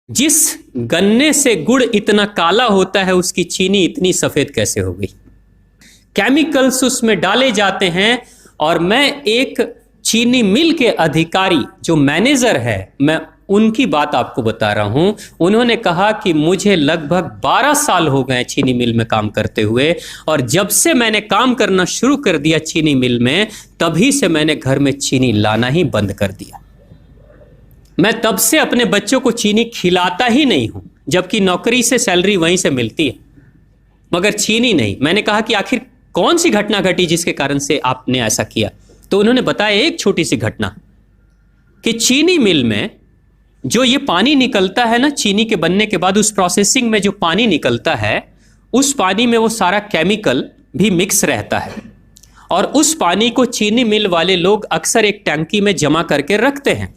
जिस गन्ने से गुड़ इतना काला होता है उसकी चीनी इतनी सफेद कैसे हो गई। केमिकल्स उसमें डाले जाते हैं। और मैं एक चीनी मिल के अधिकारी जो मैनेजर है, मैं उनकी बात आपको बता रहा हूं। उन्होंने कहा कि मुझे लगभग 12 साल हो गए चीनी मिल में काम करते हुए, और जब से मैंने काम करना शुरू कर दिया चीनी मिल में, तभी से मैंने घर में चीनी लाना ही बंद कर दिया। मैं तब से अपने बच्चों को चीनी खिलाता ही नहीं हूं, जबकि नौकरी से सैलरी वहीं से मिलती है, मगर चीनी नहीं। मैंने कहा कि आखिर कौन सी घटना घटी जिसके कारण से आपने ऐसा किया। तो उन्होंने बताया एक छोटी सी घटना कि चीनी मिल में जो ये पानी निकलता है ना, चीनी के बनने के बाद उस प्रोसेसिंग में जो पानी निकलता है, उस पानी में वो सारा केमिकल भी मिक्स रहता है, और उस पानी को चीनी मिल वाले लोग अक्सर एक टंकी में जमा करके रखते हैं।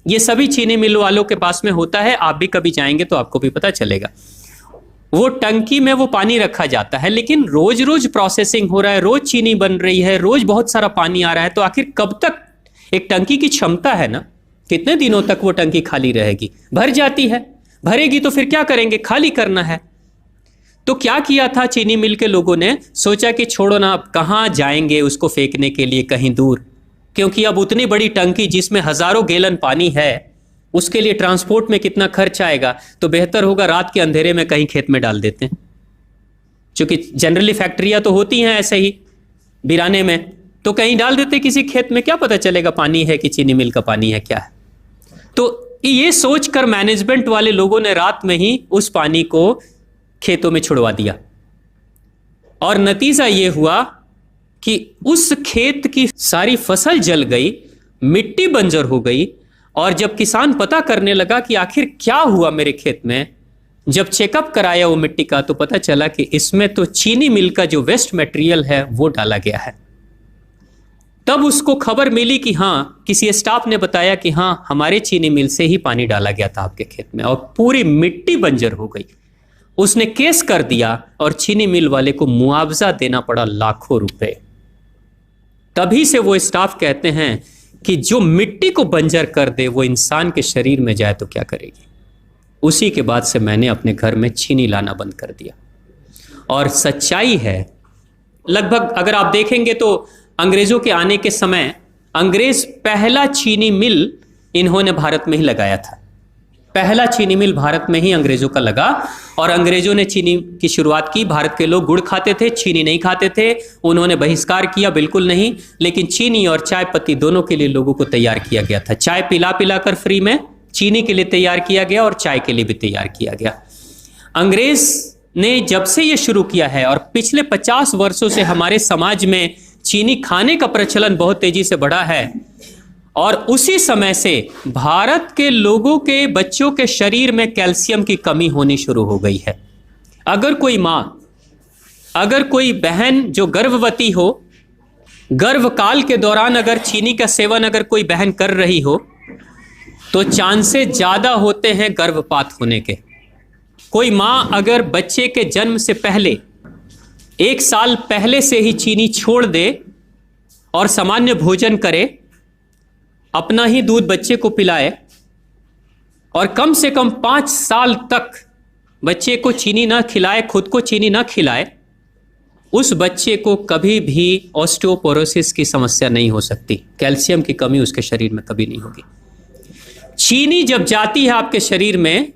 ये सभी चीनी मिल वालों के पास में होता है, आप भी कभी जाएंगे तो आपको भी पता चलेगा। वो टंकी में वो पानी रखा जाता है, लेकिन रोज रोज प्रोसेसिंग हो रहा है, रोज चीनी बन रही है, रोज बहुत सारा पानी आ रहा है, तो आखिर कब तक एक टंकी की क्षमता है ना, कितने दिनों तक वो टंकी खाली रहेगी। भर जाती है, भरेगी तो फिर क्या करेंगे, खाली करना है। तो क्या किया था चीनी मिल के लोगों ने, सोचा कि छोड़ो ना, अब कहाँ जाएंगे उसको फेंकने के लिए कहीं दूर, क्योंकि अब उतनी बड़ी टंकी जिसमें हजारों गैलन पानी है, उसके लिए ट्रांसपोर्ट में कितना खर्च आएगा, तो बेहतर होगा रात के अंधेरे में कहीं खेत में डाल देते हैं। क्योंकि जनरली फैक्ट्रियां तो होती हैं ऐसे ही बिराने में, तो कहीं डाल देते किसी खेत में, क्या पता चलेगा पानी है कि चीनी मिल का पानी है क्या है। तो ये सोचकर मैनेजमेंट वाले लोगों ने रात में ही उस पानी को खेतों में छुड़वा दिया, और नतीजा ये हुआ कि उस खेत की सारी फसल जल गई, मिट्टी बंजर हो गई। और जब किसान पता करने लगा कि आखिर क्या हुआ मेरे खेत में, जब चेकअप कराया वो मिट्टी का, तो पता चला कि इसमें तो चीनी मिल का जो वेस्ट मटेरियल है वो डाला गया है। तब उसको खबर मिली कि हाँ, किसी स्टाफ ने बताया कि हाँ, हमारे चीनी मिल से ही पानी डाला गया था आपके खेत में, और पूरी मिट्टी बंजर हो गई। उसने केस कर दिया और चीनी मिल वाले को मुआवजा देना पड़ा लाखों रुपए। तभी से वो स्टाफ कहते हैं कि जो मिट्टी को बंजर कर दे वो इंसान के शरीर में जाए तो क्या करेगी। उसी के बाद से मैंने अपने घर में चीनी लाना बंद कर दिया। और सच्चाई है, लगभग अगर आप देखेंगे तो अंग्रेजों के आने के समय अंग्रेज पहला चीनी मिल इन्होंने भारत में ही लगाया था। पहला चीनी मिल भारत में ही अंग्रेजों का लगा, और अंग्रेजों ने चीनी की शुरुआत की। भारत के लोग गुड़ खाते थे, चीनी नहीं खाते थे, उन्होंने बहिष्कार किया, बिल्कुल नहीं। लेकिन चीनी और चाय पत्ती दोनों के लिए लोगों को तैयार किया गया था। चाय पिला पिला कर फ्री में, चीनी के लिए तैयार किया गया और चाय के लिए भी तैयार किया गया। अंग्रेज ने जब से ये शुरू किया है, और पिछले 50 वर्षों से हमारे समाज में चीनी खाने का प्रचलन बहुत तेजी से बढ़ा है। और उसी समय से भारत के लोगों के बच्चों के शरीर में कैल्शियम की कमी होनी शुरू हो गई है। अगर कोई माँ, अगर कोई बहन जो गर्भवती हो, गर्भकाल के दौरान अगर चीनी का सेवन अगर कोई बहन कर रही हो, तो चांसेस ज्यादा होते हैं गर्भपात होने के। कोई माँ अगर बच्चे के जन्म से पहले 1 साल पहले से ही चीनी छोड़ दे और सामान्य भोजन करे, अपना ही दूध बच्चे को पिलाए, और कम से कम 5 साल तक बच्चे को चीनी ना खिलाए, खुद को चीनी ना खिलाए, उस बच्चे को कभी भी ऑस्टियोपोरोसिस की समस्या नहीं हो सकती। कैल्शियम की कमी उसके शरीर में कभी नहीं होगी। चीनी जब जाती है आपके शरीर में,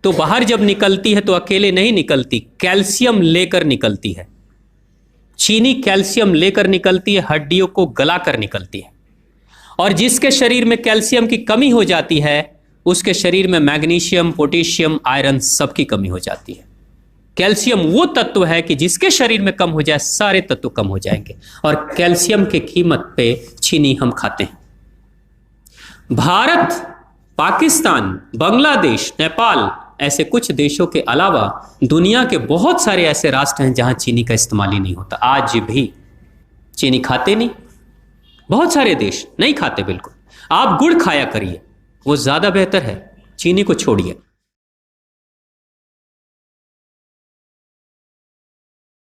तो बाहर जब निकलती है तो अकेले नहीं निकलती, कैल्शियम लेकर निकलती है। चीनी कैल्शियम लेकर निकलती है, हड्डियों को गलाकर निकलती है। और जिसके शरीर में कैल्शियम की कमी हो जाती है, उसके शरीर में मैग्नीशियम, पोटेशियम, आयरन सबकी कमी हो जाती है। कैल्शियम वो तत्व है कि जिसके शरीर में कम हो जाए, सारे तत्व कम हो जाएंगे। और कैल्शियम की कीमत पे चीनी हम खाते हैं। भारत, पाकिस्तान, बांग्लादेश, नेपाल, ऐसे कुछ देशों के अलावा दुनिया के बहुत सारे ऐसे राष्ट्र हैं जहां चीनी का इस्तेमाल ही नहीं होता। आज भी चीनी खाते नहीं, बहुत सारे देश नहीं खाते बिल्कुल। आप गुड़ खाया करिए, वो ज्यादा बेहतर है, चीनी को छोड़िए।